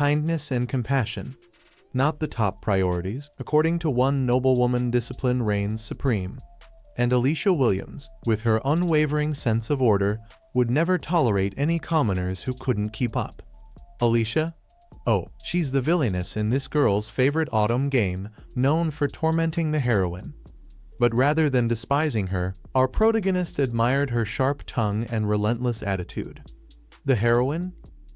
kindness and compassion. Not the top priorities. According to one noblewoman, discipline reigns supreme. And Alicia Williams, with her unwavering sense of order, would never tolerate any commoners who couldn't keep up. Alicia? Oh, she's the Villainess in this girl's favorite autumn game, known for tormenting the heroine. But rather than despising her, our protagonist admired her sharp tongue and relentless attitude. The heroine?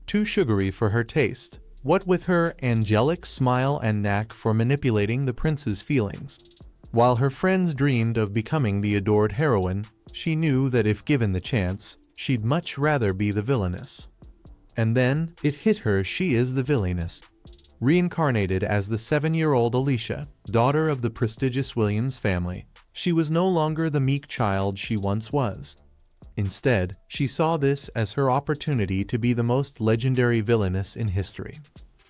Too sugary for her taste, what with her angelic smile and knack for manipulating the prince's feelings. While her friends dreamed of becoming the adored heroine, she knew that if given the chance, she'd much rather be the Villainess. And then, it hit her, she is the Villainess. Reincarnated as the 7-year-old Alicia, daughter of the prestigious Williams family, she was no longer the meek child she once was. Instead, she saw this as her opportunity to be the most legendary Villainess in history.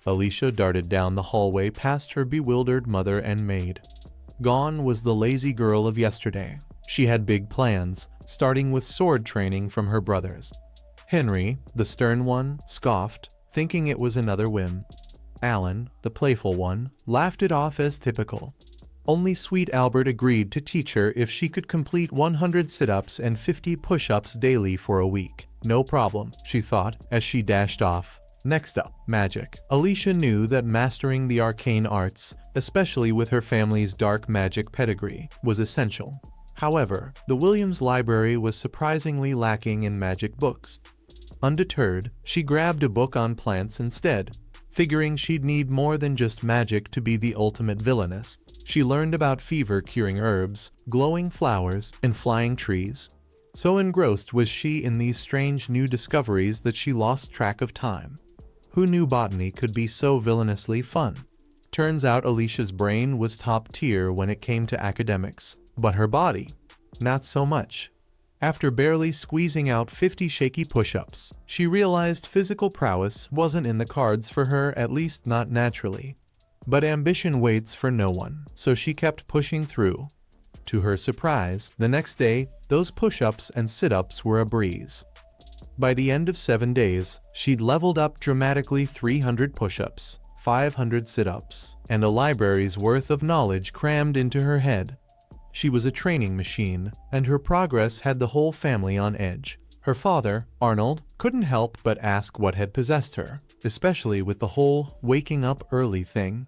Alicia darted down the hallway past her bewildered mother and maid. Gone was the lazy girl of yesterday. She had big plans, starting with sword training from her brothers. Henry, the stern one, scoffed, thinking it was another whim. Alan, the playful one, laughed it off as typical. Only sweet Albert agreed to teach her if she could complete 100 sit-ups and 50 push-ups daily for a week. No problem, she thought, as she dashed off. Next up, magic. Alicia knew that mastering the arcane arts, especially with her family's dark magic pedigree, was essential. However, the Williams library was surprisingly lacking in magic books. Undeterred, she grabbed a book on plants instead, figuring she'd need more than just magic to be the ultimate Villainess. She learned about fever-curing herbs, glowing flowers, and flying trees. So engrossed was she in these strange new discoveries that she lost track of time. Who knew botany could be so villainously fun? Turns out Alicia's brain was top tier when it came to academics, but her body, not so much. After barely squeezing out 50 shaky push-ups, she realized physical prowess wasn't in the cards for her, at least not naturally. But ambition waits for no one, so she kept pushing through. To her surprise, the next day, those push-ups and sit-ups were a breeze. By the end of 7 days, she'd leveled up dramatically: 300 push-ups, 500 sit-ups, and a library's worth of knowledge crammed into her head. She was a training machine, and her progress had the whole family on edge. Her father, Arnold, couldn't help but ask what had possessed her, especially with the whole waking up early thing.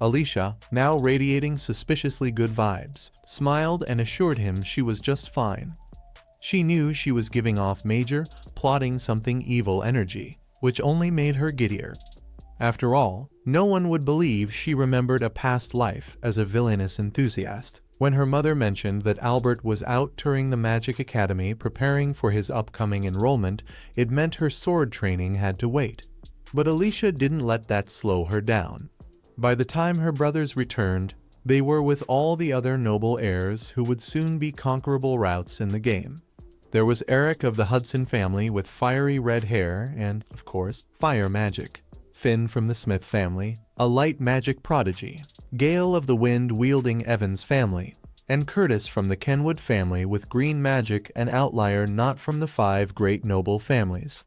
Alicia, now radiating suspiciously good vibes, smiled and assured him she was just fine. She knew she was giving off major, plotting something evil energy, which only made her giddier. After all, no one would believe she remembered a past life as a Villainess enthusiast. When her mother mentioned that Albert was out touring the Magic Academy preparing for his upcoming enrollment, it meant her sword training had to wait. But Alicia didn't let that slow her down. By the time her brothers returned, they were with all the other noble heirs who would soon be conquerable routes in the game. There was Eric of the Hudson family with fiery red hair and, of course, fire magic. Finn from the Smith family, a light magic prodigy. Gale of the wind-wielding Evans family, and Curtis from the Kenwood family with green magic, an outlier not from the 5 great noble families.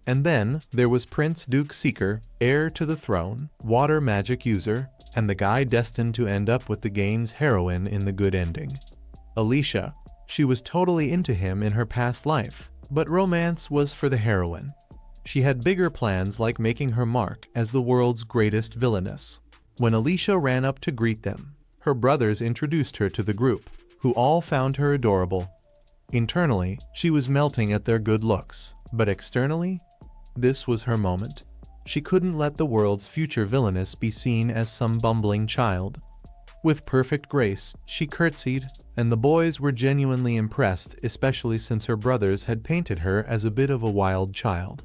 And then there was Prince Duke Seeker, heir to the throne, water magic user, and the guy destined to end up with the game's heroine in the good ending. Alicia. She was totally into him in her past life, but romance was for the heroine. She had bigger plans, like making her mark as the world's greatest Villainess. When Alicia ran up to greet them, her brothers introduced her to the group, who all found her adorable. Internally, she was melting at their good looks, but externally, this was her moment. She couldn't let the world's future Villainess be seen as some bumbling child. With perfect grace, she curtsied, and the boys were genuinely impressed, especially since her brothers had painted her as a bit of a wild child.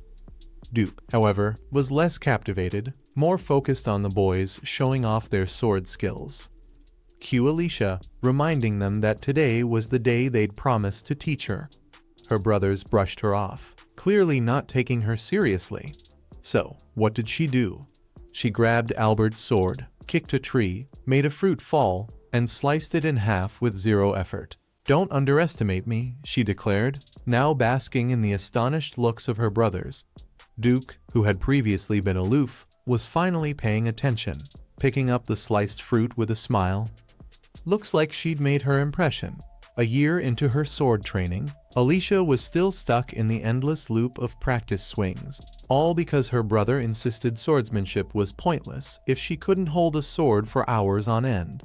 Duke, however, was less captivated, more focused on the boys showing off their sword skills. Cue Alicia, reminding them that today was the day they'd promised to teach her. Her brothers brushed her off, clearly not taking her seriously. So, what did she do? She grabbed Albert's sword, kicked a tree, made a fruit fall, and sliced it in half with zero effort. "Don't underestimate me," she declared, now basking in the astonished looks of her brothers. Duke, who had previously been aloof, was finally paying attention, picking up the sliced fruit with a smile. Looks like she'd made her impression. A year into her sword training, Alicia was still stuck in the endless loop of practice swings, all because her brother insisted swordsmanship was pointless if she couldn't hold a sword for hours on end.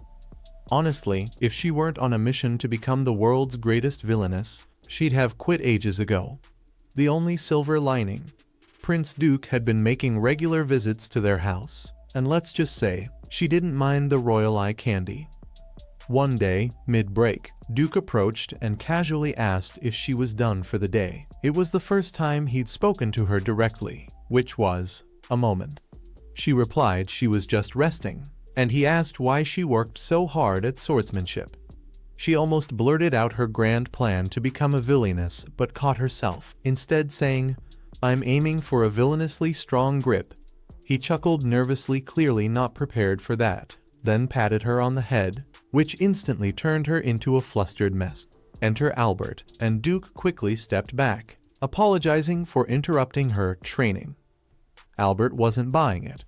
Honestly, if she weren't on a mission to become the world's greatest villainess, she'd have quit ages ago. The only silver lining: Prince Duke had been making regular visits to their house, and let's just say, she didn't mind the royal eye candy. One day, mid-break, Duke approached and casually asked if she was done for the day. It was the first time he'd spoken to her directly, which was a moment. She replied she was just resting, and he asked why she worked so hard at swordsmanship. She almost blurted out her grand plan to become a villainess, but caught herself, instead saying, "I'm aiming for a villainously strong grip." He chuckled nervously, clearly not prepared for that, then patted her on the head, which instantly turned her into a flustered mess. Enter Albert, and Duke quickly stepped back, apologizing for interrupting her training. Albert wasn't buying it.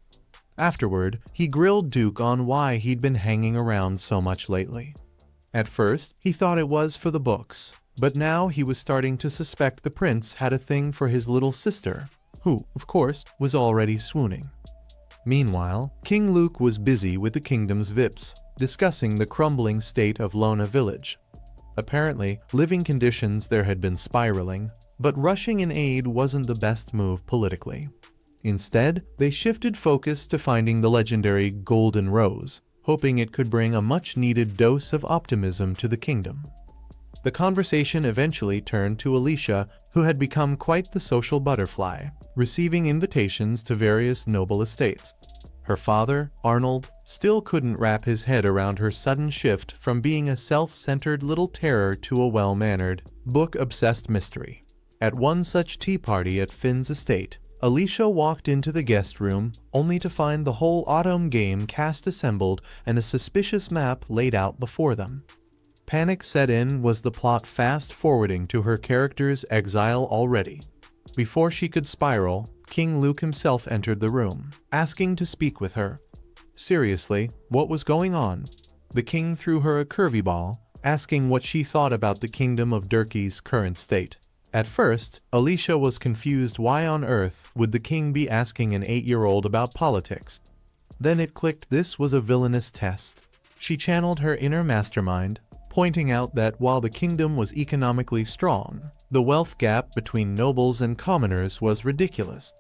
Afterward, he grilled Duke on why he'd been hanging around so much lately. At first, he thought it was for the books, but now he was starting to suspect the prince had a thing for his little sister, who, of course, was already swooning. Meanwhile, King Luke was busy with the kingdom's VIPs, discussing the crumbling state of Lona Village. Apparently, living conditions there had been spiraling, but rushing in aid wasn't the best move politically. Instead, they shifted focus to finding the legendary Golden Rose, hoping it could bring a much-needed dose of optimism to the kingdom. The conversation eventually turned to Alicia, who had become quite the social butterfly, receiving invitations to various noble estates. Her father, Arnold, still couldn't wrap his head around her sudden shift from being a self-centered little terror to a well-mannered, book-obsessed mystery. At one such tea party at Finn's estate, Alicia walked into the guest room, only to find the whole autumn game cast assembled and a suspicious map laid out before them. Panic set in. Was the plot fast-forwarding to her character's exile already? Before she could spiral, King Luke himself entered the room, asking to speak with her. Seriously, what was going on? The king threw her a curveball, asking what she thought about the kingdom of Durkee's current state. At first, Alicia was confused. Why on earth would the king be asking an 8-year-old about politics? Then it clicked, this was a villainous test. She channeled her inner mastermind, pointing out that while the kingdom was economically strong, the wealth gap between nobles and commoners was ridiculous.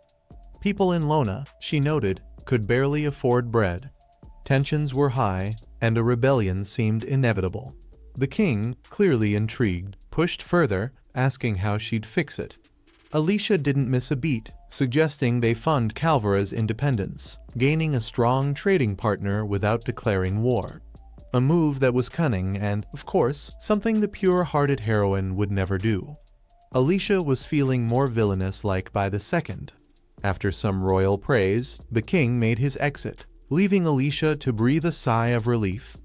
People in Lona, she noted, could barely afford bread. Tensions were high, and a rebellion seemed inevitable. The king, clearly intrigued, pushed further, asking how she'd fix it. Alicia didn't miss a beat, suggesting they fund Calvara's independence, gaining a strong trading partner without declaring war. A move that was cunning and, of course, something the pure-hearted heroine would never do. Alicia was feeling more villainous-like by the second. After some royal praise, the king made his exit, leaving Alicia to breathe a sigh of relief.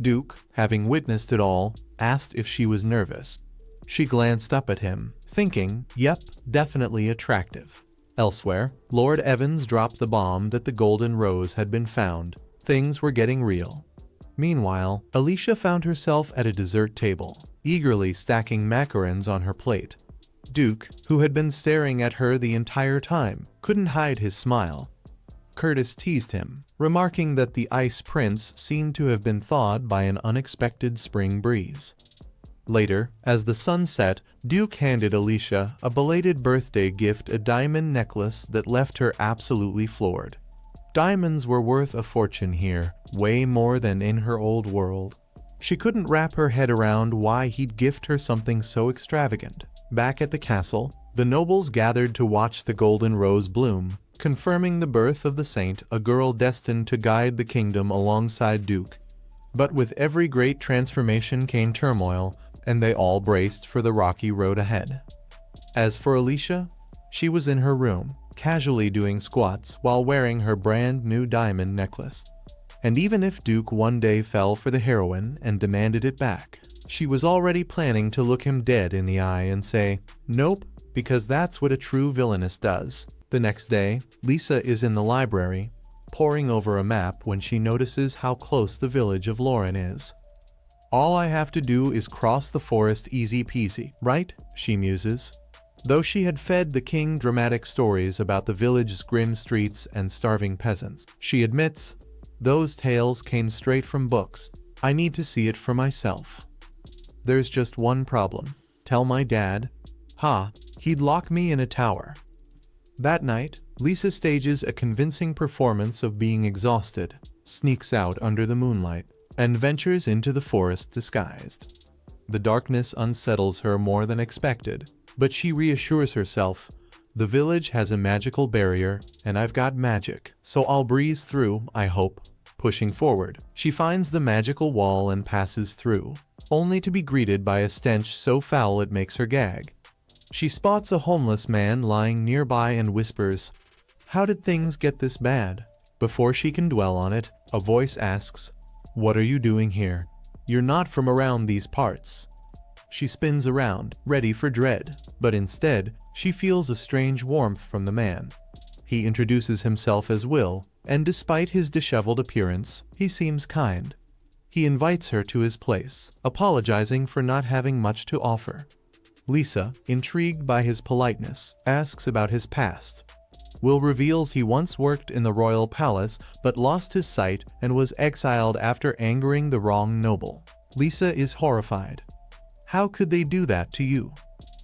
Duke, having witnessed it all, asked if she was nervous. She glanced up at him, thinking, yep, definitely attractive. Elsewhere, Lord Evans dropped the bomb that the Golden Rose had been found. Things were getting real. Meanwhile, Alicia found herself at a dessert table, eagerly stacking macarons on her plate. Duke, who had been staring at her the entire time, couldn't hide his smile. Curtis teased him, remarking that the Ice Prince seemed to have been thawed by an unexpected spring breeze. Later, as the sun set, Duke handed Alicia a belated birthday gift, a diamond necklace that left her absolutely floored. Diamonds were worth a fortune here, way more than in her old world. She couldn't wrap her head around why he'd gift her something so extravagant. Back at the castle, the nobles gathered to watch the Golden Rose bloom, confirming the birth of the saint, a girl destined to guide the kingdom alongside Duke. But with every great transformation came turmoil, and they all braced for the rocky road ahead. As for Alicia, she was in her room, casually doing squats while wearing her brand new diamond necklace. And even if Duke one day fell for the heroine and demanded it back, she was already planning to look him dead in the eye and say, nope, because that's what a true villainess does. The next day, Lisa is in the library, poring over a map when she notices how close the village of Lauren is. All I have to do is cross the forest easy peasy, right? She muses. Though she had fed the king dramatic stories about the village's grim streets and starving peasants, she admits, those tales came straight from books. I need to see it for myself. There's just one problem. Tell my dad. He'd lock me in a tower. That night, Lisa stages a convincing performance of being exhausted, sneaks out under the moonlight, and ventures into the forest disguised. The darkness unsettles her more than expected, but she reassures herself, the village has a magical barrier, and I've got magic, so I'll breeze through, I hope. Pushing forward, she finds the magical wall and passes through, only to be greeted by a stench so foul it makes her gag. She spots a homeless man lying nearby and whispers, "How did things get this bad?" Before she can dwell on it, a voice asks, "What are you doing here? You're not from around these parts." She spins around, ready for dread, but instead, she feels a strange warmth from the man. He introduces himself as Will, and despite his disheveled appearance, he seems kind. He invites her to his place, apologizing for not having much to offer. Lisa, intrigued by his politeness, asks about his past. Will reveals he once worked in the royal palace but lost his sight and was exiled after angering the wrong noble. Lisa is horrified. How could they do that to you?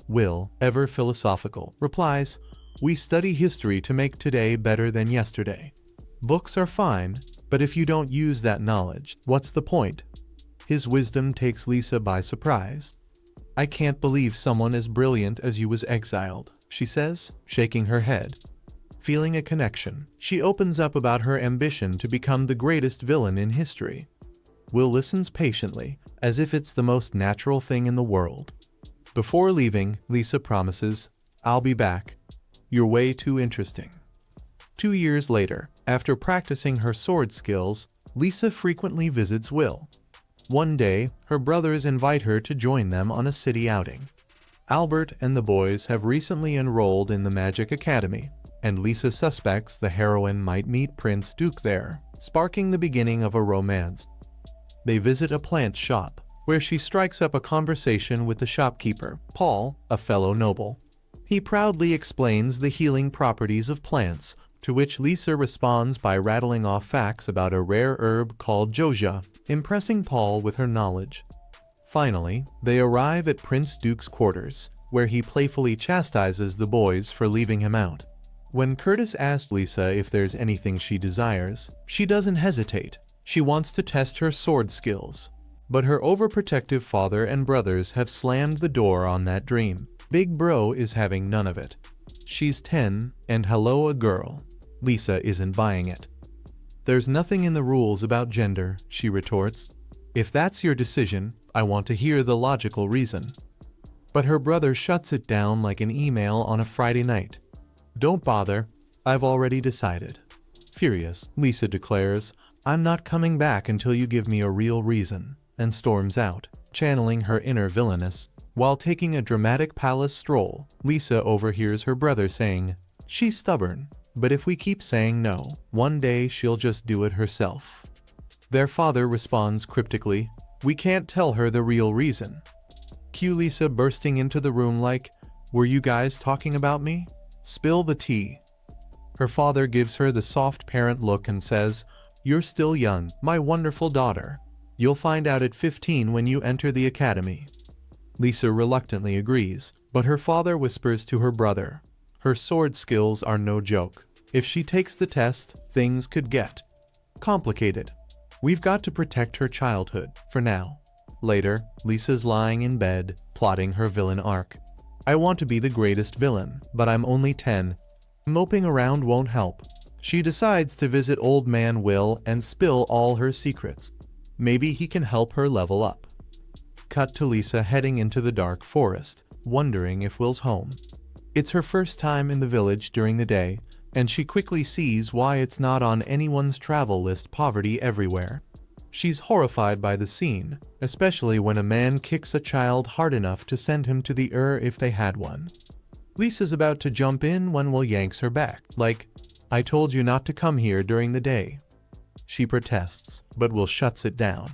Will, ever philosophical, replies, "We study history to make today better than yesterday. Books are fine, but if you don't use that knowledge, what's the point?" His wisdom takes Lisa by surprise. "I can't believe someone as brilliant as you was exiled," she says, shaking her head. Feeling a connection, she opens up about her ambition to become the greatest villain in history. Will listens patiently, as if it's the most natural thing in the world. Before leaving, Lisa promises, "I'll be back. You're way too interesting." 2 years later, after practicing her sword skills, Lisa frequently visits Will. One day, her brothers invite her to join them on a city outing. Albert and the boys have recently enrolled in the Magic Academy, and Lisa suspects the heroine might meet Prince Duke there, sparking the beginning of a romance. They visit a plant shop, where she strikes up a conversation with the shopkeeper, Paul, a fellow noble. He proudly explains the healing properties of plants, to which Lisa responds by rattling off facts about a rare herb called Joja, impressing Paul with her knowledge. Finally, they arrive at Prince Duke's quarters, where he playfully chastises the boys for leaving him out. When Curtis asks Lisa if there's anything she desires, she doesn't hesitate. She wants to test her sword skills. But her overprotective father and brothers have slammed the door on that dream. Big Bro is having none of it. She's 10, and hello a girl. Lisa isn't buying it. "There's nothing in the rules about gender," she retorts. "If that's your decision, I want to hear the logical reason." But her brother shuts it down like an email on a Friday night. "Don't bother, I've already decided." Furious, Lisa declares, "I'm not coming back until you give me a real reason," and storms out, channeling her inner villainess. While taking a dramatic palace stroll, Lisa overhears her brother saying, "She's stubborn, but if we keep saying no, one day she'll just do it herself." Their father responds cryptically, "We can't tell her the real reason." Cue Lisa bursting into the room like, "Were you guys talking about me? Spill the tea." Her father gives her the soft parent look and says, "You're still young, my wonderful daughter. You'll find out at 15 when you enter the academy." Lisa reluctantly agrees, but her father whispers to her brother, "Her sword skills are no joke. If she takes the test, things could get complicated. We've got to protect her childhood, for now." Later, Lisa's lying in bed, plotting her villain arc. "I want to be the greatest villain, but I'm only 10. Moping around won't help." She decides to visit old man Will and spill all her secrets. Maybe he can help her level up. Cut to Lisa heading into the dark forest, wondering if Will's home. It's her first time in the village during the day, and she quickly sees why it's not on anyone's travel list. Poverty everywhere. She's horrified by the scene, especially when a man kicks a child hard enough to send him to the if they had one. Lisa's about to jump in when Will yanks her back, like, "I told you not to come here during the day." She protests, but Will shuts it down.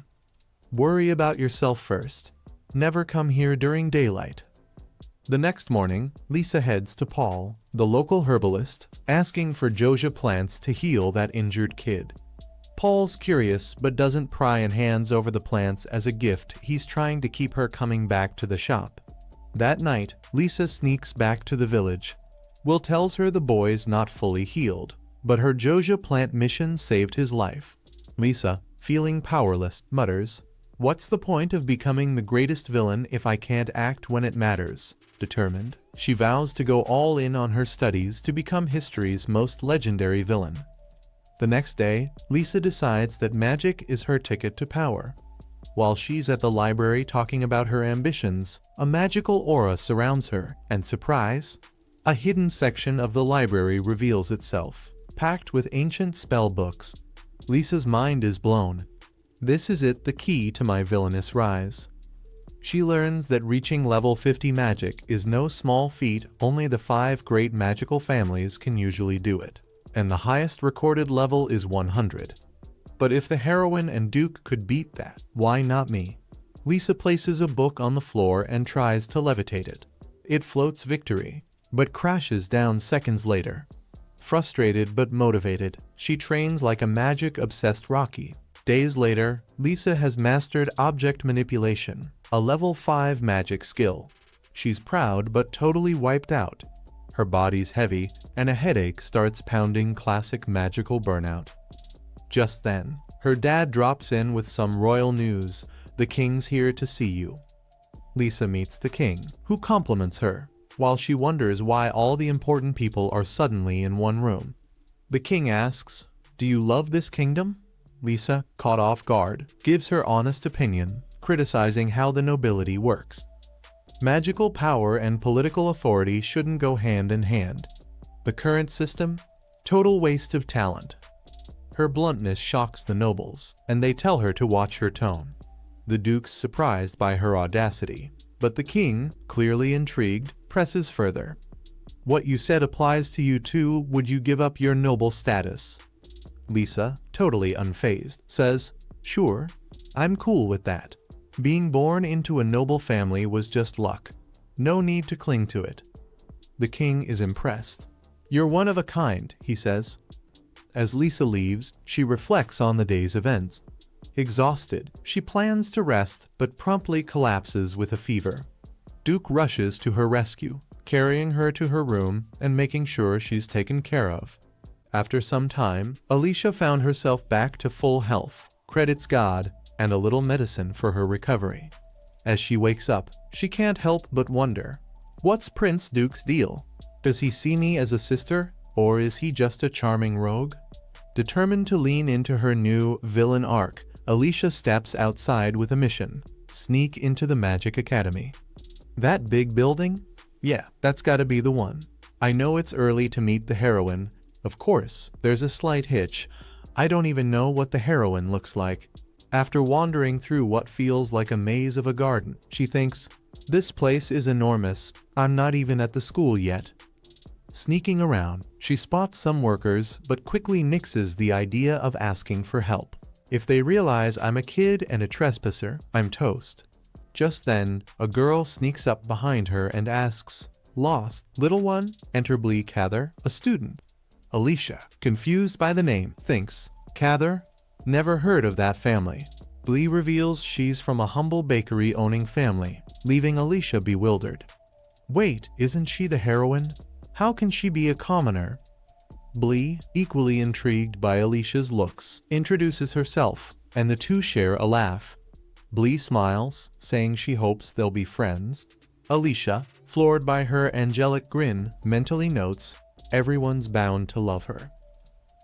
"Worry about yourself first. Never come here during daylight." The next morning, Lisa heads to Paul, the local herbalist, asking for Joja plants to heal that injured kid. Paul's curious but doesn't pry and hands over the plants as a gift. He's trying to keep her coming back to the shop. That night, Lisa sneaks back to the village. Will tells her the boy's not fully healed, but her Joja plant mission saved his life. Lisa, feeling powerless, mutters, "What's the point of becoming the greatest villain if I can't act when it matters?" Determined, she vows to go all in on her studies to become history's most legendary villain. The next day, Lisa decides that magic is her ticket to power. While she's at the library talking about her ambitions, a magical aura surrounds her, and surprise, a hidden section of the library reveals itself, packed with ancient spell books. Lisa's mind is blown. This is it, the key to my villainous rise. She learns that reaching level 50 magic is no small feat. Only the 5 great magical families can usually do it, and the highest recorded level is 100. But if the heroine and Duke could beat that, why not me? Lisa places a book on the floor and tries to levitate it. It floats victory, but crashes down seconds later. Frustrated but motivated, she trains like a magic-obsessed Rocky. Days later, Lisa has mastered object manipulation, a level 5 magic skill. She's proud but totally wiped out. Her body's heavy, and a headache starts pounding. Classic magical burnout. Just then, her dad drops in with some royal news. "The king's here to see you." Lisa meets the king, who compliments her, while she wonders why all the important people are suddenly in one room. The king asks, "Do you love this kingdom?" Lisa, caught off guard, gives her honest opinion, criticizing how the nobility works. Magical power and political authority shouldn't go hand in hand. The current system? Total waste of talent. Her bluntness shocks the nobles, and they tell her to watch her tone. The duke's surprised by her audacity, but the king, clearly intrigued, presses further. "What you said applies to you too. Would you give up your noble status?" Lisa, totally unfazed, says, "Sure, I'm cool with that. Being born into a noble family was just luck. No need to cling to it." The king is impressed. "You're one of a kind," he says. As Lisa leaves, she reflects on the day's events. Exhausted, she plans to rest but promptly collapses with a fever. Duke rushes to her rescue, carrying her to her room and making sure she's taken care of. After some time, Alicia found herself back to full health, credits God, and a little medicine for her recovery. As she wakes up, she can't help but wonder, what's Prince Duke's deal? Does he see me as a sister, or is he just a charming rogue? Determined to lean into her new villain arc, Alicia steps outside with a mission: sneak into the Magic Academy. That big building? Yeah, that's gotta be the one. I know it's early to meet the heroine. Of course, there's a slight hitch. I don't even know what the heroine looks like. After wandering through what feels like a maze of a garden, she thinks, "This place is enormous. I'm not even at the school yet." Sneaking around, she spots some workers but quickly nixes the idea of asking for help. If they realize I'm a kid and a trespasser, I'm toast. Just then, a girl sneaks up behind her and asks, "Lost, little one?" Enter Blee Cather, a student. Alicia, confused by the name, thinks, "Cather? Never heard of that family." Blee reveals she's from a humble bakery-owning family, leaving Alicia bewildered. Wait, isn't she the heroine? How can she be a commoner? Blee, equally intrigued by Alicia's looks, introduces herself, and the two share a laugh. Blee smiles, saying she hopes they'll be friends. Alicia, floored by her angelic grin, mentally notes, everyone's bound to love her.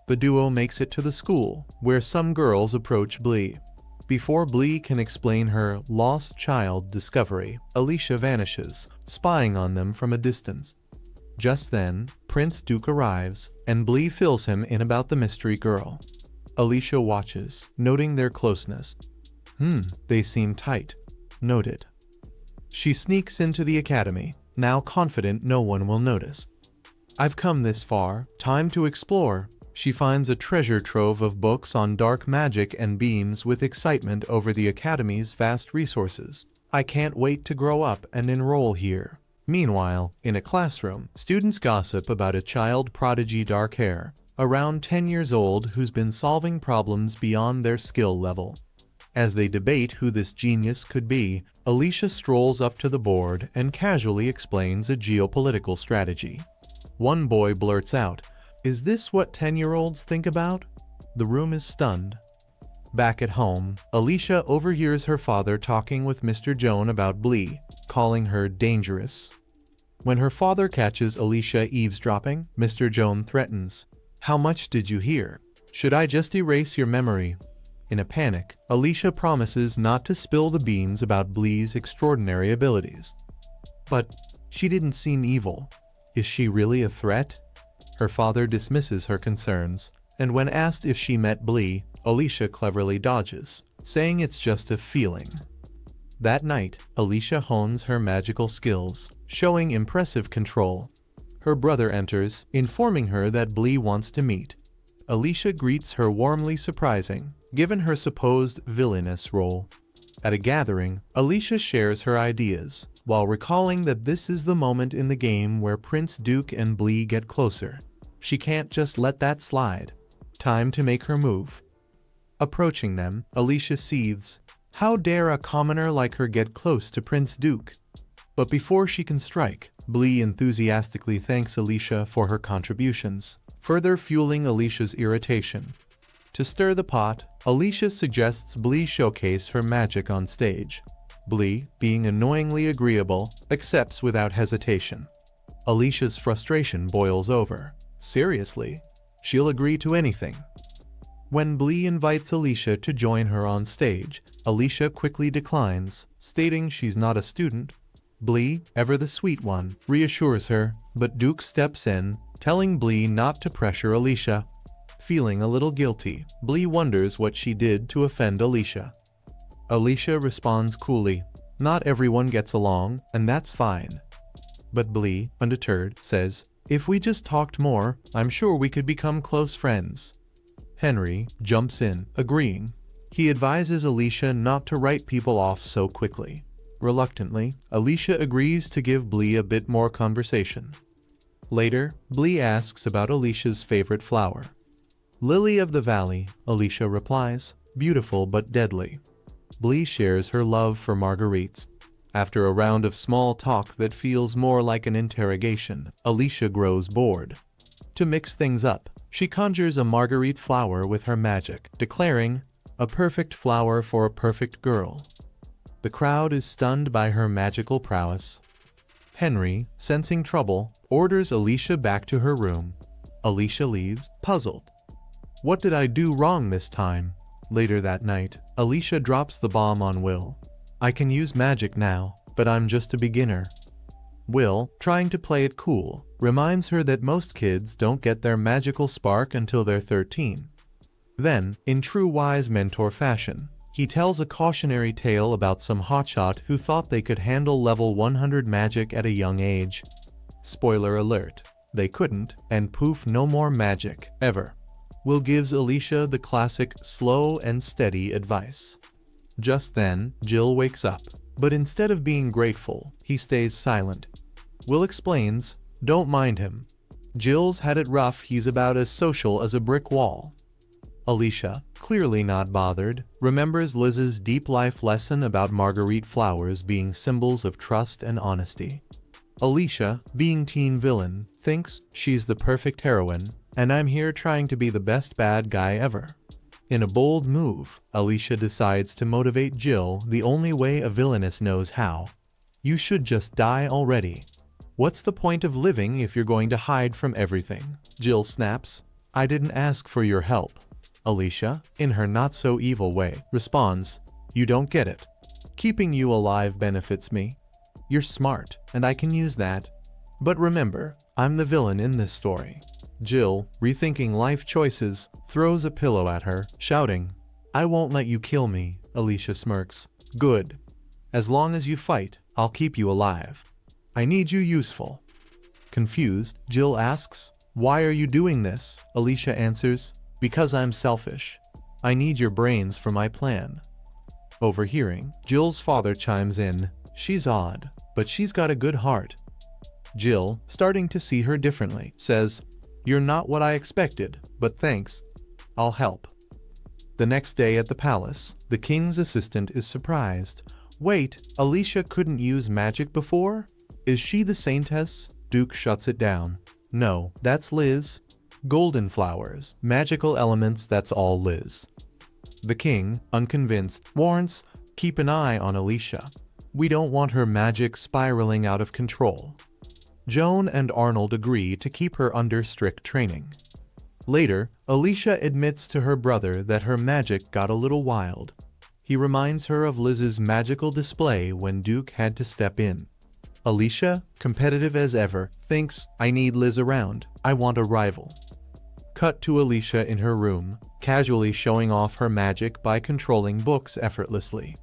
The duo makes it to the school, where some girls approach Blee. Before Blee can explain her lost child discovery, Alicia vanishes, spying on them from a distance. Just then, Prince Duke arrives, and Blee fills him in about the mystery girl. Alicia watches, noting their closeness. They seem tight. Noted. She sneaks into the academy, now confident no one will notice. I've come this far, time to explore. She finds a treasure trove of books on dark magic and beams with excitement over the Academy's vast resources. I can't wait to grow up and enroll here. Meanwhile, in a classroom, students gossip about a child prodigy dark hair, around 10 years old, who's been solving problems beyond their skill level. As they debate who this genius could be, Alicia strolls up to the board and casually explains a geopolitical strategy. One boy blurts out, "Is this what 10-year-olds think about?" The room is stunned. Back at home, Alicia overhears her father talking with Mr. Joan about Blee, calling her dangerous. When her father catches Alicia eavesdropping, Mr. Joan threatens, "How much did you hear? Should I just erase your memory?" In a panic, Alicia promises not to spill the beans about Blee's extraordinary abilities. But she didn't seem evil. Is she really a threat? Her father dismisses her concerns, and when asked if she met Blee, Alicia cleverly dodges, saying it's just a feeling. That night, Alicia hones her magical skills, showing impressive control. Her brother enters, informing her that Blee wants to meet. Alicia greets her warmly, surprising, given her supposed villainess role. At a gathering, Alicia shares her ideas, while recalling that this is the moment in the game where Prince Duke and Blee get closer. She can't just let that slide. Time to make her move. Approaching them, Alicia seethes. How dare a commoner like her get close to Prince Duke? But before she can strike, Blee enthusiastically thanks Alicia for her contributions, further fueling Alicia's irritation. To stir the pot, Alicia suggests Blee showcase her magic on stage. Blee, being annoyingly agreeable, accepts without hesitation. Alicia's frustration boils over. Seriously, she'll agree to anything. When Blee invites Alicia to join her on stage, Alicia quickly declines, stating she's not a student. Blee, ever the sweet one, reassures her, but Duke steps in, telling Blee not to pressure Alicia. Feeling a little guilty, Blee wonders what she did to offend Alicia. Alicia responds coolly, "Not everyone gets along, and that's fine." But Blee, undeterred, says, "If we just talked more, I'm sure we could become close friends." Henry jumps in, agreeing. He advises Alicia not to write people off so quickly. Reluctantly, Alicia agrees to give Blee a bit more conversation. Later, Blee asks about Alicia's favorite flower. "Lily of the Valley," Alicia replies, "beautiful but deadly." Blee shares her love for marguerites. After a round of small talk that feels more like an interrogation, Alicia grows bored. To mix things up, she conjures a marguerite flower with her magic, declaring, "A perfect flower for a perfect girl." The crowd is stunned by her magical prowess. Henry, sensing trouble, orders Alicia back to her room. Alicia leaves, puzzled. What did I do wrong this time? Later that night, Alicia drops the bomb on Will. "I can use magic now, but I'm just a beginner." Will, trying to play it cool, reminds her that most kids don't get their magical spark until they're 13. Then, in true wise mentor fashion, he tells a cautionary tale about some hotshot who thought they could handle level 100 magic at a young age. Spoiler alert, they couldn't, and poof, no more magic, ever. Will gives Alicia the classic slow and steady advice. Just then, Jill wakes up, but instead of being grateful, he stays silent. Will explains, "Don't mind him. Jill's had it rough, he's about as social as a brick wall." Alicia, clearly not bothered, remembers Liz's deep life lesson about marguerite flowers being symbols of trust and honesty. Alicia, being teen villain, thinks she's the perfect heroine, and I'm here trying to be the best bad guy ever. In a bold move, Alicia decides to motivate Jill the only way a villainess knows how. "You should just die already. What's the point of living if you're going to hide from everything?" Jill snaps, "I didn't ask for your help." Alicia, in her not-so-evil way, responds, "You don't get it. Keeping you alive benefits me. You're smart, and I can use that. But remember, I'm the villain in this story." Jill, rethinking life choices, throws a pillow at her, shouting, "I won't let you kill me." Alicia smirks. "Good. As long as you fight, I'll keep you alive." I need you useful. Confused, Jill asks, "Why are you doing this?" Alicia answers, "Because I'm selfish. I need your brains for my plan." Overhearing, Jill's father chimes in, "She's odd, but she's got a good heart." Jill, starting to see her differently, says, "You're not what I expected, but thanks. I'll help." The next day at the palace, the king's assistant is surprised. "Wait, Alicia couldn't use magic before? Is she the saintess?" Duke shuts it down. "No, that's Liz. Golden flowers, magical elements, that's all Liz." The king, unconvinced, warns, "Keep an eye on Alicia. We don't want her magic spiraling out of control." Joan and Arnold agree to keep her under strict training. Later, Alicia admits to her brother that her magic got a little wild. He reminds her of Liz's magical display when Duke had to step in. Alicia, competitive as ever, thinks, "I need Liz around. I want a rival." Cut to Alicia in her room, casually showing off her magic by controlling books effortlessly.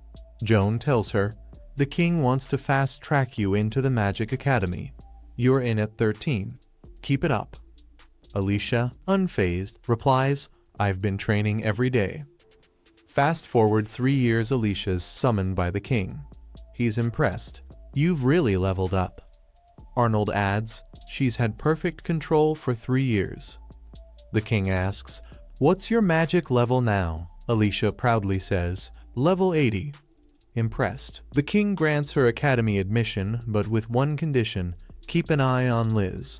Joan tells her, "The king wants to fast-track you into the Magic Academy. You're in at 13. Keep it up." Alicia, unfazed, replies, "I've been training every day." Fast forward 3 years, Alicia's summoned by the king. He's impressed. "You've really leveled up." Arnold adds, "She's had perfect control for 3 years." The king asks, "What's your magic level now?" Alicia proudly says, "Level 80. Impressed, the king grants her academy admission, but with one condition: keep an eye on Liz.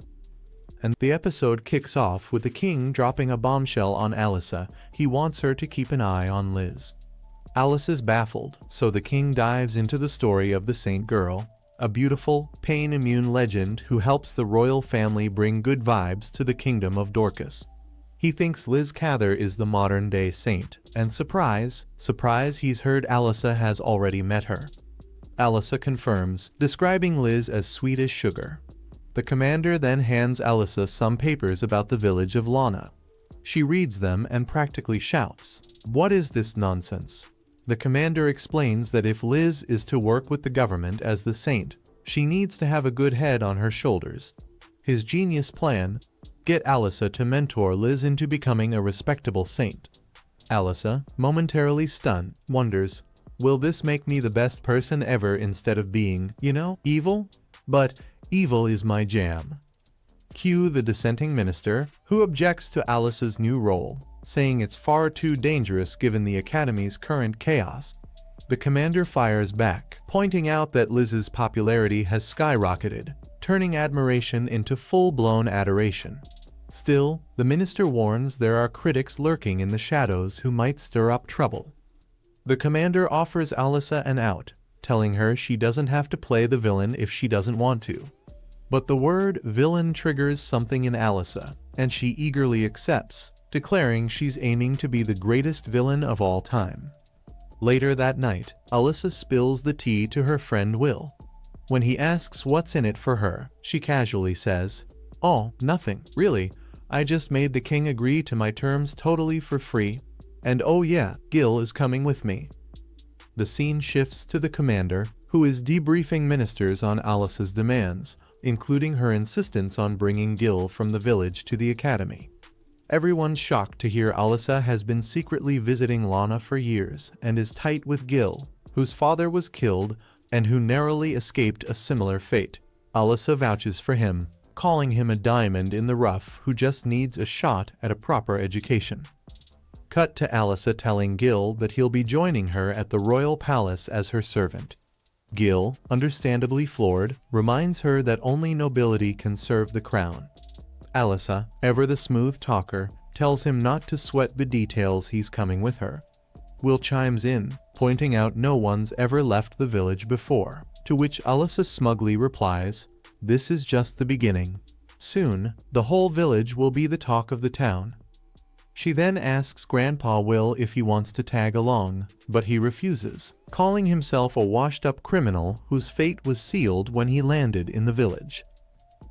And the episode kicks off with the king dropping a bombshell on Alyssa. He wants her to keep an eye on Liz. Alice is baffled, so the king dives into the story of the Saint Girl, a beautiful, pain-immune legend who helps the royal family bring good vibes to the kingdom of Dorcas. He thinks Liz Cather is the modern-day saint, and surprise, he's heard Alyssa has already met her. Alyssa confirms, describing Liz as sweet as sugar. The commander then hands Alyssa some papers about the village of Lana. She reads them and practically shouts, "What is this nonsense?" The commander explains that if Liz is to work with the government as the saint, she needs to have a good head on her shoulders. His genius plan: get Alyssa to mentor Liz into becoming a respectable saint. Alyssa, momentarily stunned, wonders, will this make me the best person ever instead of being, evil? But evil is my jam. Cue the dissenting minister, who objects to Alyssa's new role, saying it's far too dangerous given the academy's current chaos. The commander fires back, pointing out that Liz's popularity has skyrocketed, turning admiration into full-blown adoration. Still, the minister warns there are critics lurking in the shadows who might stir up trouble. The commander offers Alyssa an out, telling her she doesn't have to play the villain if she doesn't want to. But the word villain triggers something in Alyssa, and she eagerly accepts, declaring she's aiming to be the greatest villain of all time. Later that night, Alyssa spills the tea to her friend Will. When he asks what's in it for her, she casually says, "Oh, nothing, really. I just made the king agree to my terms totally for free. And oh yeah, Gil is coming with me." The scene shifts to the commander, who is debriefing ministers on Alyssa's demands, including her insistence on bringing Gil from the village to the academy. Everyone's shocked to hear Alyssa has been secretly visiting Lana for years and is tight with Gil, whose father was killed and who narrowly escaped a similar fate. Alyssa vouches for him, calling him a diamond in the rough who just needs a shot at a proper education. Cut to Alyssa telling Gil that he'll be joining her at the royal palace as her servant. Gil, understandably floored, reminds her that only nobility can serve the crown. Alyssa, ever the smooth talker, tells him not to sweat the details, he's coming with her. Will chimes in, pointing out no one's ever left the village before, to which Alyssa smugly replies, "This is just the beginning. Soon, the whole village will be the talk of the town." She then asks Grandpa Will if he wants to tag along, but he refuses, calling himself a washed-up criminal whose fate was sealed when he landed in the village.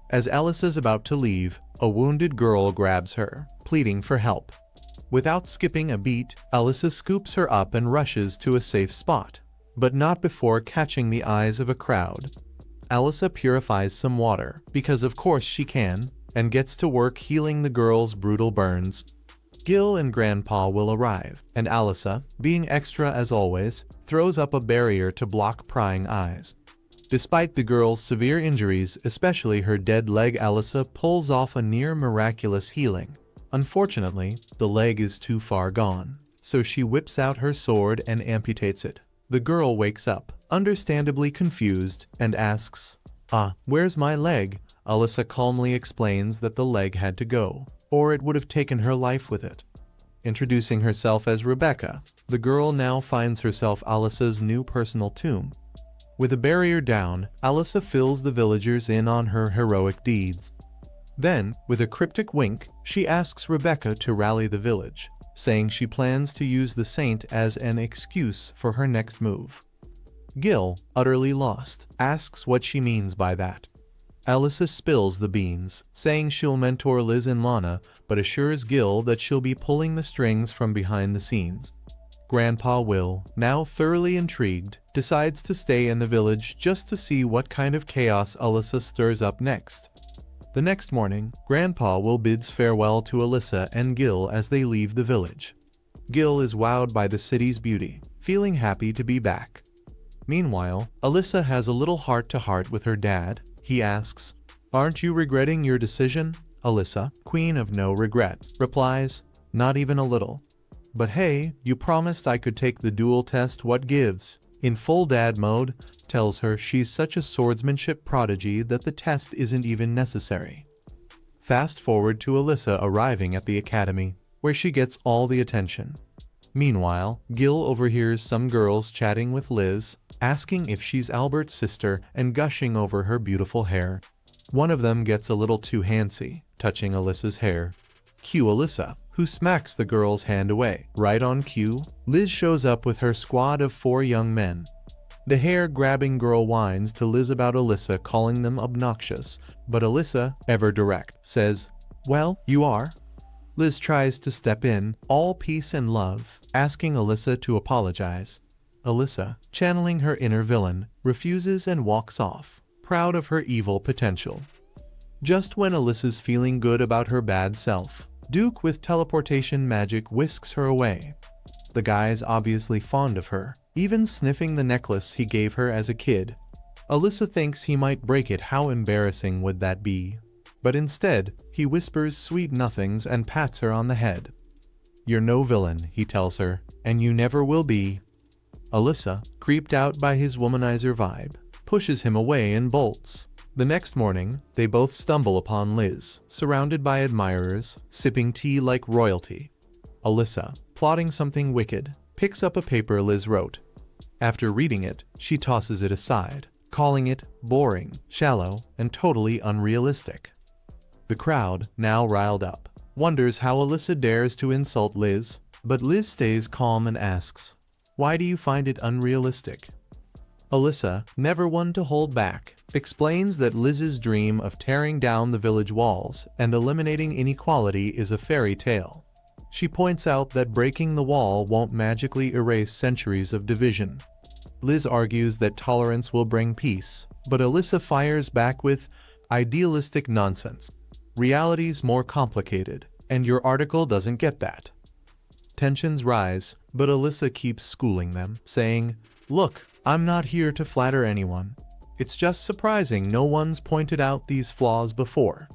As Alyssa's about to leave, a wounded girl grabs her, pleading for help. Without skipping a beat, Alyssa scoops her up and rushes to a safe spot, but not before catching the eyes of a crowd. Alyssa purifies some water, because of course she can, and gets to work healing the girl's brutal burns. Gil and Grandpa will arrive, and Alyssa, being extra as always, throws up a barrier to block prying eyes. Despite the girl's severe injuries, especially her dead leg, Alyssa pulls off a near miraculous healing. Unfortunately, the leg is too far gone, so she whips out her sword and amputates it. The girl wakes up, understandably confused, and asks, where's my leg? Alyssa calmly explains that the leg had to go, or it would have taken her life with it. Introducing herself as Rebecca, the girl now finds herself Alyssa's new personal tomb. With a barrier down, Alyssa fills the villagers in on her heroic deeds. Then, with a cryptic wink, she asks Rebecca to rally the village, saying she plans to use the saint as an excuse for her next move. Gil, utterly lost, asks what she means by that. Alyssa spills the beans, saying she'll mentor Liz and Lana, but assures Gil that she'll be pulling the strings from behind the scenes. Grandpa Will, now thoroughly intrigued, decides to stay in the village just to see what kind of chaos Alyssa stirs up next. The next morning, Grandpa Will bids farewell to Alyssa and Gil as they leave the village. Gil is wowed by the city's beauty, feeling happy to be back. Meanwhile, Alyssa has a little heart-to-heart with her dad. He asks, "Aren't you regretting your decision?" Alyssa, queen of no regrets, replies, "Not even a little. But hey, you promised I could take the duel test, what gives?" In full dad mode, tells her she's such a swordsmanship prodigy that the test isn't even necessary. Fast forward to Alyssa arriving at the academy, where she gets all the attention. Meanwhile, Gil overhears some girls chatting with Liz, asking if she's Albert's sister and gushing over her beautiful hair. One of them gets a little too handsy, touching Alyssa's hair. Cue Alyssa, who smacks the girl's hand away. Right on cue, Liz shows up with her squad of 4 young men. The hair-grabbing girl whines to Liz about Alyssa calling them obnoxious, but Alyssa, ever direct, says, "Well, you are." Liz tries to step in, all peace and love, asking Alyssa to apologize. Alyssa, channeling her inner villain, refuses and walks off, proud of her evil potential. Just when Alyssa's feeling good about her bad self, Duke with teleportation magic whisks her away. The guy's obviously fond of her, even sniffing the necklace he gave her as a kid. Alyssa thinks he might break it. How embarrassing would that be? But instead, he whispers sweet nothings and pats her on the head. "You're no villain," he tells her, "and you never will be." Alyssa, creeped out by his womanizer vibe, pushes him away and bolts. The next morning, they both stumble upon Liz, surrounded by admirers, sipping tea like royalty. Alyssa, plotting something wicked, picks up a paper Liz wrote. After reading it, she tosses it aside, calling it boring, shallow, and totally unrealistic. The crowd, now riled up, wonders how Alyssa dares to insult Liz, but Liz stays calm and asks, "Why do you find it unrealistic?" Alyssa, never one to hold back, explains that Liz's dream of tearing down the village walls and eliminating inequality is a fairy tale. She points out that breaking the wall won't magically erase centuries of division. Liz argues that tolerance will bring peace, but Alyssa fires back with idealistic nonsense. Reality's more complicated, and your article doesn't get that. Tensions rise, but Alyssa keeps schooling them, saying, "Look, I'm not here to flatter anyone. It's just surprising no one's pointed out these flaws before."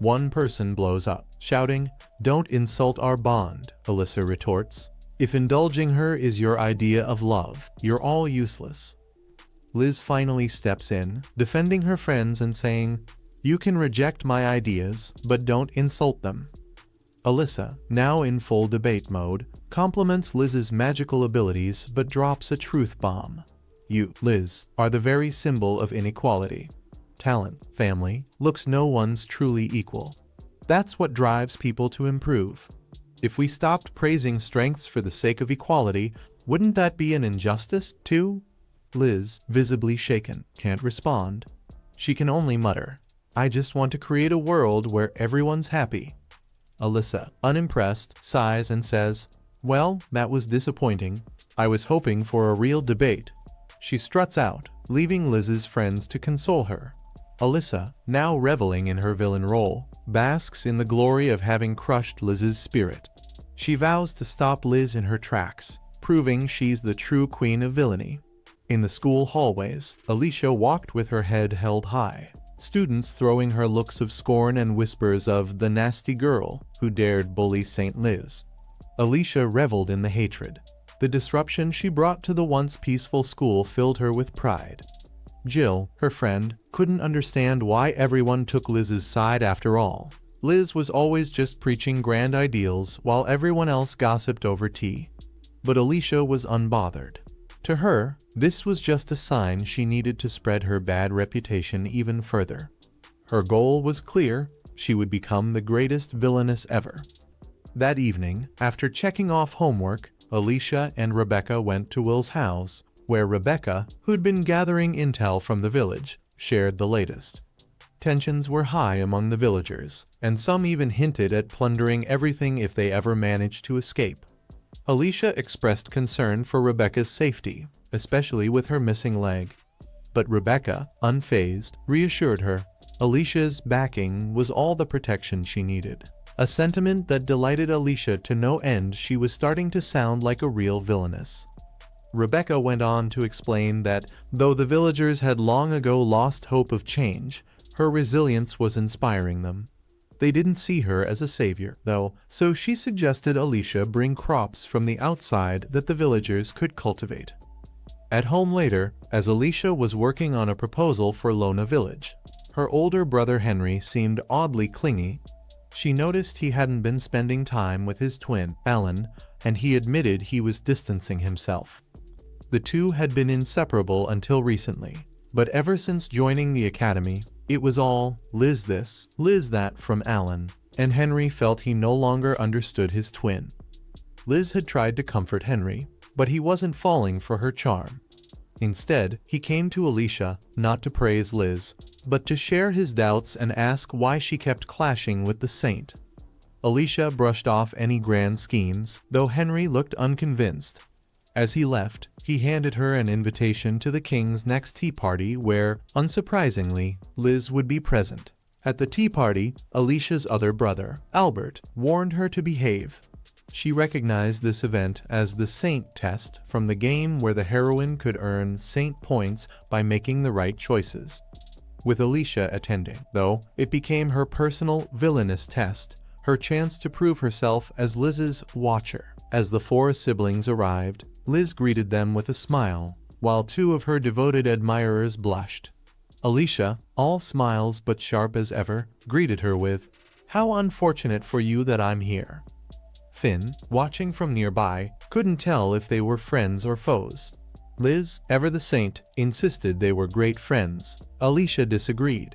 One person blows up, shouting, "Don't insult our bond," Alyssa retorts. "If indulging her is your idea of love, you're all useless." Liz finally steps in, defending her friends and saying, "You can reject my ideas, but don't insult them." Alyssa, now in full debate mode, compliments Liz's magical abilities but drops a truth bomb. "You, Liz, are the very symbol of inequality. Talent, family, looks, no one's truly equal. That's what drives people to improve. If we stopped praising strengths for the sake of equality, wouldn't that be an injustice, too?" Liz, visibly shaken, can't respond. She can only mutter, "I just want to create a world where everyone's happy." Alyssa, unimpressed, sighs and says, "Well, that was disappointing. I was hoping for a real debate." She struts out, leaving Liz's friends to console her. Alyssa, now reveling in her villain role, basks in the glory of having crushed Liz's spirit. She vows to stop Liz in her tracks, proving she's the true queen of villainy. In the school hallways, Alicia walked with her head held high, students throwing her looks of scorn and whispers of the nasty girl who dared bully St. Liz. Alicia reveled in the hatred. The disruption she brought to the once peaceful school filled her with pride. Jill, her friend, couldn't understand why everyone took Liz's side after all. Liz was always just preaching grand ideals while everyone else gossiped over tea. But Alicia was unbothered. To her, this was just a sign she needed to spread her bad reputation even further. Her goal was clear: she would become the greatest villainess ever. That evening, after checking off homework, Alicia and Rebecca went to Will's house, where Rebecca, who'd been gathering intel from the village, shared the latest. Tensions were high among the villagers, and some even hinted at plundering everything if they ever managed to escape. Alicia expressed concern for Rebecca's safety, especially with her missing leg. But Rebecca, unfazed, reassured her. Alicia's backing was all the protection she needed. A sentiment that delighted Alicia to no end. She was starting to sound like a real villainess. Rebecca went on to explain that, though the villagers had long ago lost hope of change, her resilience was inspiring them. They didn't see her as a savior, though, so she suggested Alicia bring crops from the outside that the villagers could cultivate. At home later, as Alicia was working on a proposal for Lona Village, her older brother Henry seemed oddly clingy. She noticed he hadn't been spending time with his twin, Alan, and he admitted he was distancing himself. The two had been inseparable until recently, but ever since joining the academy, it was all Liz this, Liz that from Alan, and Henry felt he no longer understood his twin. Liz had tried to comfort Henry, but he wasn't falling for her charm. Instead, he came to Alicia, not to praise Liz, but to share his doubts and ask why she kept clashing with the saint. Alicia brushed off any grand schemes, though Henry looked unconvinced. As he left, he handed her an invitation to the king's next tea party where, unsurprisingly, Liz would be present. At the tea party, Alicia's other brother, Albert, warned her to behave. She recognized this event as the Saint test from the game where the heroine could earn Saint points by making the right choices. With Alicia attending, though, it became her personal Villainess test, her chance to prove herself as Liz's watcher. As the four siblings arrived, Liz greeted them with a smile, while two of her devoted admirers blushed. Alicia, all smiles but sharp as ever, greeted her with, "How unfortunate for you that I'm here." Finn, watching from nearby, couldn't tell if they were friends or foes. Liz, ever the saint, insisted they were great friends. Alicia disagreed.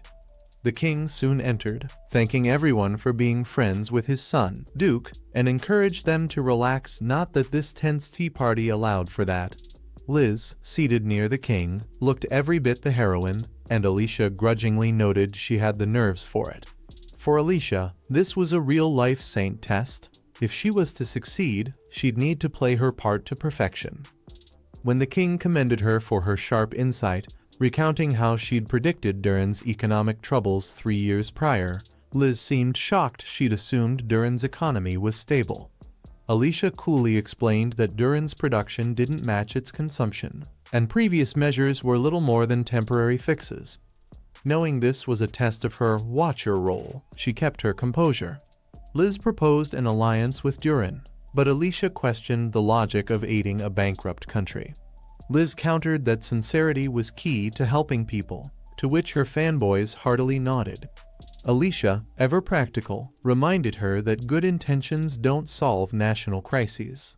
The king soon entered, thanking everyone for being friends with his son, Duke, and encouraged them to relax. Not that this tense tea party allowed for that. Liz, seated near the king, looked every bit the heroine, and Alicia grudgingly noted she had the nerves for it. For Alicia, this was a real-life saint test. If she was to succeed, she'd need to play her part to perfection. When the king commended her for her sharp insight, recounting how she'd predicted Durin's economic troubles 3 years prior, Liz seemed shocked. She'd assumed Durin's economy was stable. Alicia coolly explained that Durin's production didn't match its consumption, and previous measures were little more than temporary fixes. Knowing this was a test of her watcher role, she kept her composure. Liz proposed an alliance with Durin, but Alicia questioned the logic of aiding a bankrupt country. Liz countered that sincerity was key to helping people, to which her fanboys heartily nodded. Alicia, ever practical, reminded her that good intentions don't solve national crises.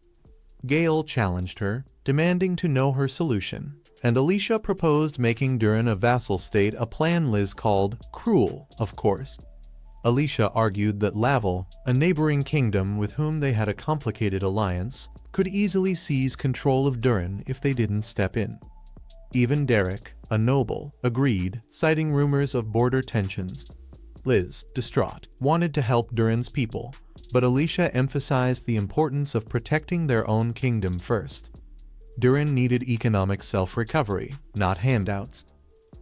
Gale challenged her, demanding to know her solution, and Alicia proposed making Durin a vassal state, a plan Liz called cruel, of course. Alicia argued that Laval, a neighboring kingdom with whom they had a complicated alliance, could easily seize control of Durin if they didn't step in. Even Derek, a noble, agreed, citing rumors of border tensions. Liz, distraught, wanted to help Durin's people, but Alicia emphasized the importance of protecting their own kingdom first. Durin needed economic self-recovery, not handouts.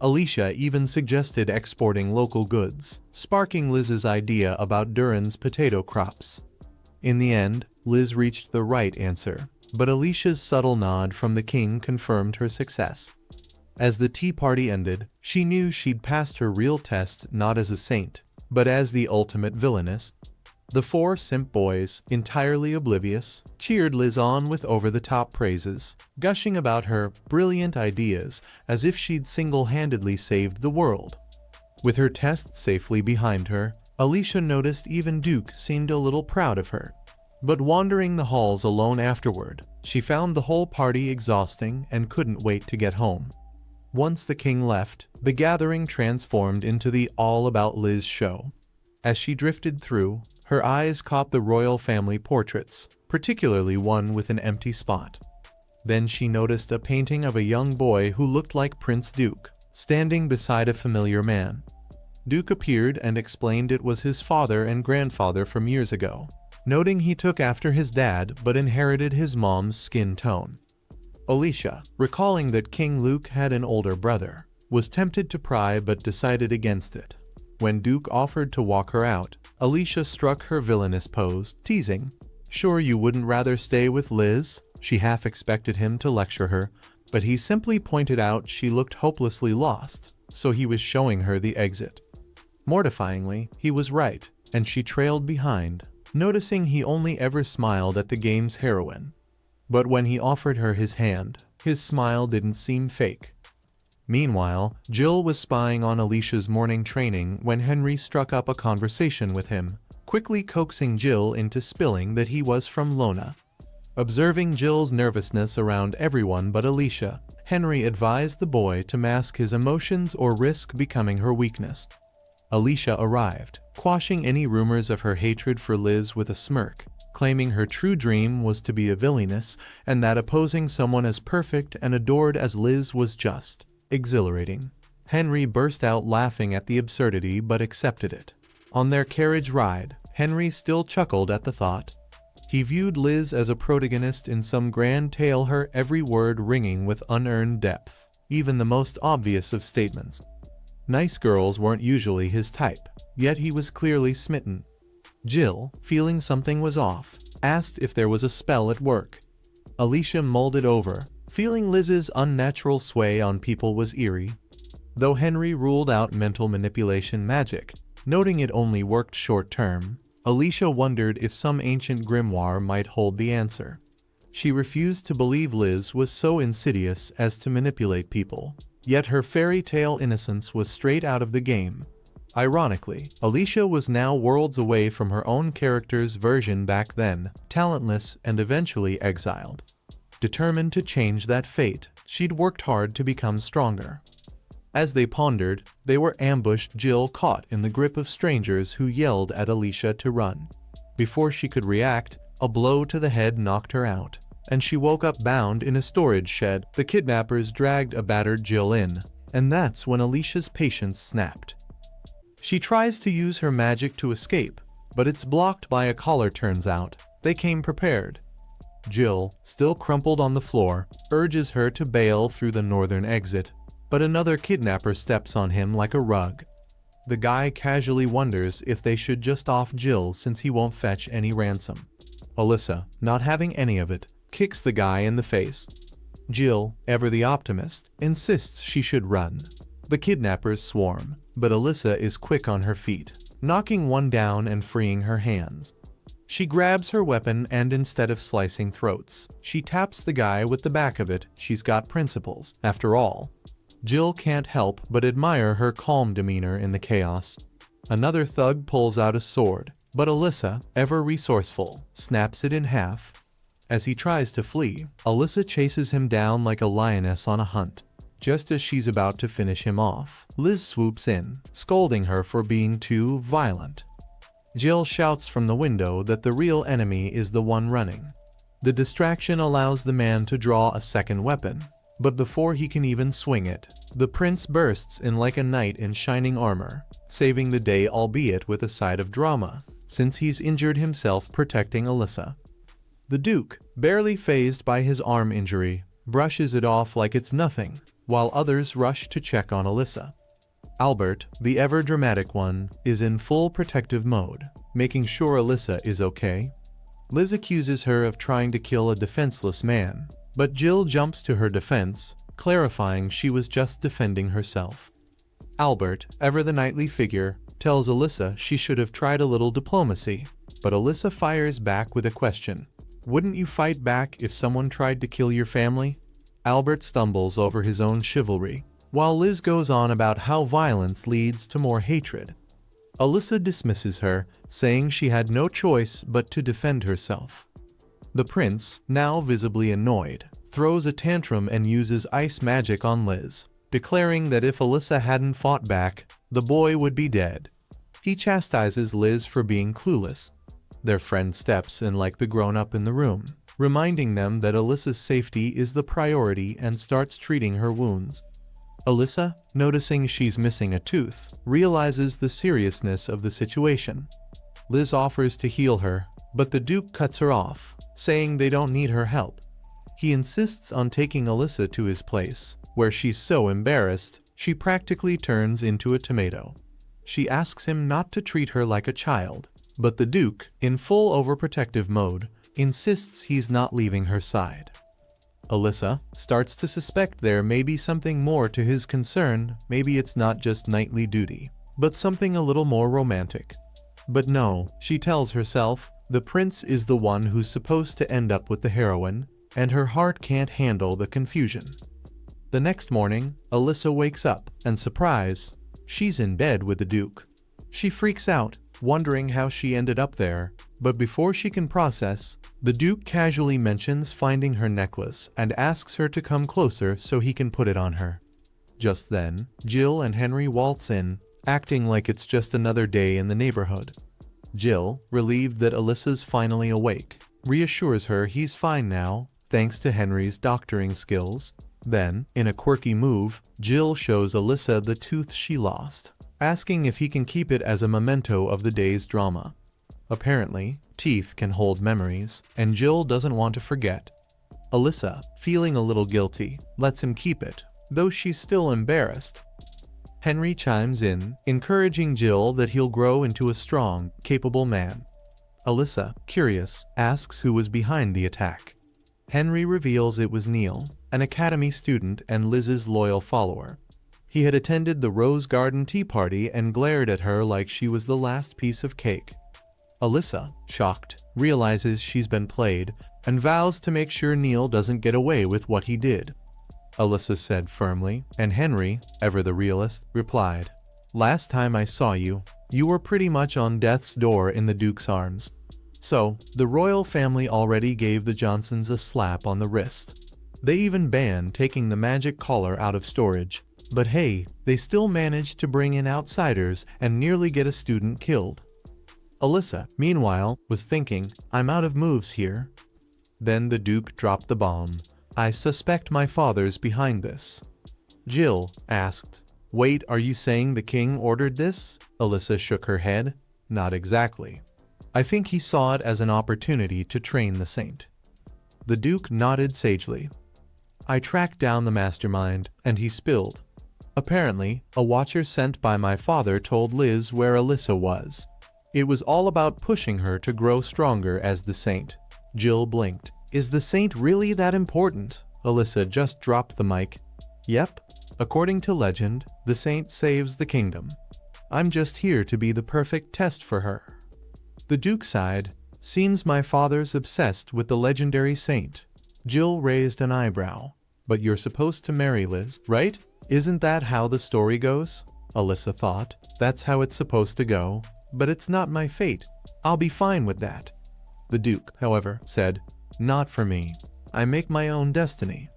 Alicia even suggested exporting local goods, sparking Liz's idea about Durin's potato crops. In the end, Liz reached the right answer, but Alicia's subtle nod from the king confirmed her success. As the tea party ended, she knew she'd passed her real test not as a saint, but as the ultimate villainess. The four simp boys, entirely oblivious, cheered Liz on with over-the-top praises, gushing about her brilliant ideas as if she'd single-handedly saved the world. With her test safely behind her, Alicia noticed even Duke seemed a little proud of her. But wandering the halls alone afterward, she found the whole party exhausting and couldn't wait to get home. Once the king left, the gathering transformed into the All About Liz show. As she drifted through, her eyes caught the royal family portraits, particularly one with an empty spot. Then she noticed a painting of a young boy who looked like Prince Duke, standing beside a familiar man. Duke appeared and explained it was his father and grandfather from years ago, noting he took after his dad but inherited his mom's skin tone. Alicia, recalling that King Luke had an older brother, was tempted to pry but decided against it. When Duke offered to walk her out, Alicia struck her villainous pose, teasing, "Sure you wouldn't rather stay with Liz?" She half expected him to lecture her, but he simply pointed out she looked hopelessly lost, so he was showing her the exit. Mortifyingly, he was right, and she trailed behind, noticing he only ever smiled at the game's heroine. But when he offered her his hand, his smile didn't seem fake. Meanwhile, Jill was spying on Alicia's morning training when Henry struck up a conversation with him, quickly coaxing Jill into spilling that he was from Lona. Observing Jill's nervousness around everyone but Alicia, Henry advised the boy to mask his emotions or risk becoming her weakness. Alicia arrived, quashing any rumors of her hatred for Liz with a smirk, claiming her true dream was to be a villainess and that opposing someone as perfect and adored as Liz was just exhilarating. Henry burst out laughing at the absurdity but accepted it. On their carriage ride, Henry still chuckled at the thought. He viewed Liz as a protagonist in some grand tale, her every word ringing with unearned depth, even the most obvious of statements. Nice girls weren't usually his type, yet he was clearly smitten. Jill, feeling something was off, asked if there was a spell at work. Alicia mulled it over, feeling Liz's unnatural sway on people was eerie. Though Henry ruled out mental manipulation magic, noting it only worked short-term, Alicia wondered if some ancient grimoire might hold the answer. She refused to believe Liz was so insidious as to manipulate people, yet her fairy tale innocence was straight out of the game. Ironically, Alicia was now worlds away from her own character's version back then, talentless and eventually exiled. Determined to change that fate, she'd worked hard to become stronger. As they pondered, they were ambushed. Jill caught in the grip of strangers who yelled at Alicia to run. Before she could react, a blow to the head knocked her out, and she woke up bound in a storage shed. The kidnappers dragged a battered Jill in, and that's when Alicia's patience snapped. She tries to use her magic to escape, but it's blocked by a collar. Turns out, they came prepared. Jill, still crumpled on the floor, urges her to bail through the northern exit, but another kidnapper steps on him like a rug. The guy casually wonders if they should just off Jill since he won't fetch any ransom. Alyssa, not having any of it, kicks the guy in the face. Jill, ever the optimist, insists she should run. The kidnappers swarm, but Alyssa is quick on her feet, knocking one down and freeing her hands. She grabs her weapon and instead of slicing throats, she taps the guy with the back of it. She's got principles, after all. Jill can't help but admire her calm demeanor in the chaos. Another thug pulls out a sword, but Alyssa, ever resourceful, snaps it in half. As he tries to flee, Alyssa chases him down like a lioness on a hunt. Just as she's about to finish him off, Liz swoops in, scolding her for being too violent. Jill shouts from the window that the real enemy is the one running. The distraction allows the man to draw a second weapon, but before he can even swing it, the prince bursts in like a knight in shining armor, saving the day, albeit with a side of drama, since he's injured himself protecting Alyssa. The Duke, barely fazed by his arm injury, brushes it off like it's nothing, while others rush to check on Alyssa. Albert, the ever-dramatic one, is in full protective mode, making sure Alyssa is okay. Liz accuses her of trying to kill a defenseless man, but Jill jumps to her defense, clarifying she was just defending herself. Albert, ever the knightly figure, tells Alyssa she should have tried a little diplomacy, but Alyssa fires back with a question. Wouldn't you fight back if someone tried to kill your family? Albert stumbles over his own chivalry, while Liz goes on about how violence leads to more hatred. Alyssa dismisses her, saying she had no choice but to defend herself. The prince, now visibly annoyed, throws a tantrum and uses ice magic on Liz, declaring that if Alyssa hadn't fought back, the boy would be dead. He chastises Liz for being clueless. Their friend steps in like the grown-up in the room, reminding them that Alyssa's safety is the priority and starts treating her wounds. Alyssa, noticing she's missing a tooth, realizes the seriousness of the situation. Liz offers to heal her, but the Duke cuts her off, saying they don't need her help. He insists on taking Alyssa to his place, where she's so embarrassed, she practically turns into a tomato. She asks him not to treat her like a child, but the Duke, in full overprotective mode, insists he's not leaving her side. Alyssa starts to suspect there may be something more to his concern. Maybe it's not just knightly duty, but something a little more romantic. But no, she tells herself, the prince is the one who's supposed to end up with the heroine, and her heart can't handle the confusion. The next morning, Alyssa wakes up, and surprise, she's in bed with the Duke. She freaks out, wondering how she ended up there, but before she can process, the Duke casually mentions finding her necklace and asks her to come closer so he can put it on her. Just then, Jill and Henry waltz in, acting like it's just another day in the neighborhood. Jill, relieved that Alyssa's finally awake, reassures her he's fine now, thanks to Henry's doctoring skills. Then, in a quirky move, Jill shows Alyssa the tooth she lost, asking if he can keep it as a memento of the day's drama. Apparently, teeth can hold memories, and Jill doesn't want to forget. Alyssa, feeling a little guilty, lets him keep it, though she's still embarrassed. Henry chimes in, encouraging Jill that he'll grow into a strong, capable man. Alyssa, curious, asks who was behind the attack. Henry reveals it was Neil, an academy student and Liz's loyal follower. He had attended the Rose Garden tea party and glared at her like she was the last piece of cake. Alyssa, shocked, realizes she's been played and vows to make sure Neil doesn't get away with what he did. Alyssa said firmly, and Henry, ever the realist, replied, "Last time I saw you, you were pretty much on death's door in the Duke's arms." So, the royal family already gave the Johnsons a slap on the wrist. They even banned taking the magic collar out of storage. But hey, they still managed to bring in outsiders and nearly get a student killed. Alyssa, meanwhile, was thinking, I'm out of moves here. Then the Duke dropped the bomb. I suspect my father's behind this. Jill asked, Wait, are you saying the king ordered this? Alyssa shook her head. Not exactly. I think he saw it as an opportunity to train the saint. The Duke nodded sagely. I tracked down the mastermind, and he spilled. Apparently, a watcher sent by my father told Liz where Alyssa was. It was all about pushing her to grow stronger as the saint. Jill blinked. Is the saint really that important? Alyssa just dropped the mic. Yep. According to legend, the saint saves the kingdom. I'm just here to be the perfect test for her. The Duke sighed. Seems my father's obsessed with the legendary saint. Jill raised an eyebrow. But you're supposed to marry Liz, right? Isn't that how the story goes? Alyssa thought. That's how it's supposed to go. But it's not my fate. I'll be fine with that. The Duke, however, said, Not for me. I make my own destiny.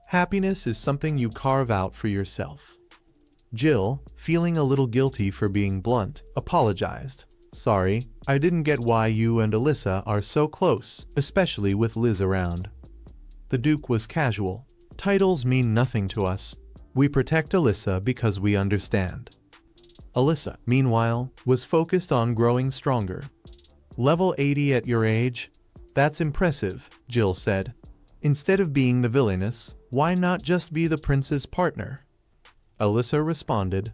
Happiness is something you carve out for yourself. Jill, feeling a little guilty for being blunt, apologized. Sorry, I didn't get why you and Alyssa are so close, especially with Liz around. The Duke was casual. Titles mean nothing to us. We protect Alyssa because we understand. Alyssa, meanwhile, was focused on growing stronger. Level 80 at your age? That's impressive, Jill said. Instead of being the villainess, why not just be the prince's partner? Alyssa responded,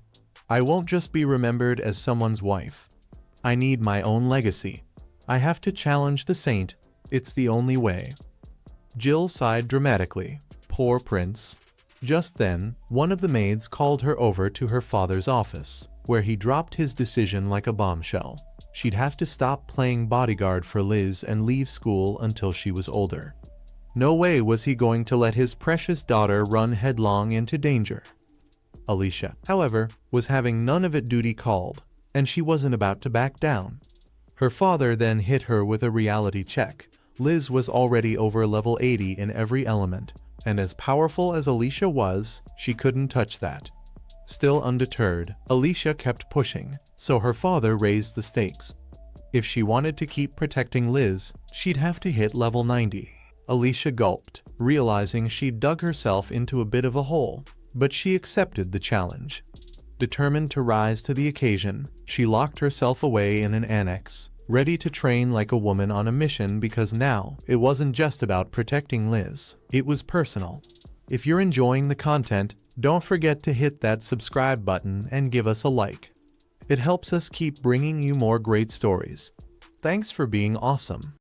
I won't just be remembered as someone's wife. I need my own legacy. I have to challenge the saint. It's the only way. Jill sighed dramatically. Poor prince. Just then, one of the maids called her over to her father's office, where he dropped his decision like a bombshell. She'd have to stop playing bodyguard for Liz and leave school until she was older. No way was he going to let his precious daughter run headlong into danger. Alicia, however, was having none of it. Duty called, and she wasn't about to back down. Her father then hit her with a reality check. Liz was already over level 80 in every element, and as powerful as Alicia was, she couldn't touch that. Still undeterred, Alicia kept pushing, so her father raised the stakes. If she wanted to keep protecting Liz, she'd have to hit level 90. Alicia gulped, realizing she'd dug herself into a bit of a hole, but she accepted the challenge. Determined to rise to the occasion, she locked herself away in an annex, ready to train like a woman on a mission, because now it wasn't just about protecting Liz, it was personal. If you're enjoying the content, don't forget to hit that subscribe button and give us a like. It helps us keep bringing you more great stories. Thanks for being awesome.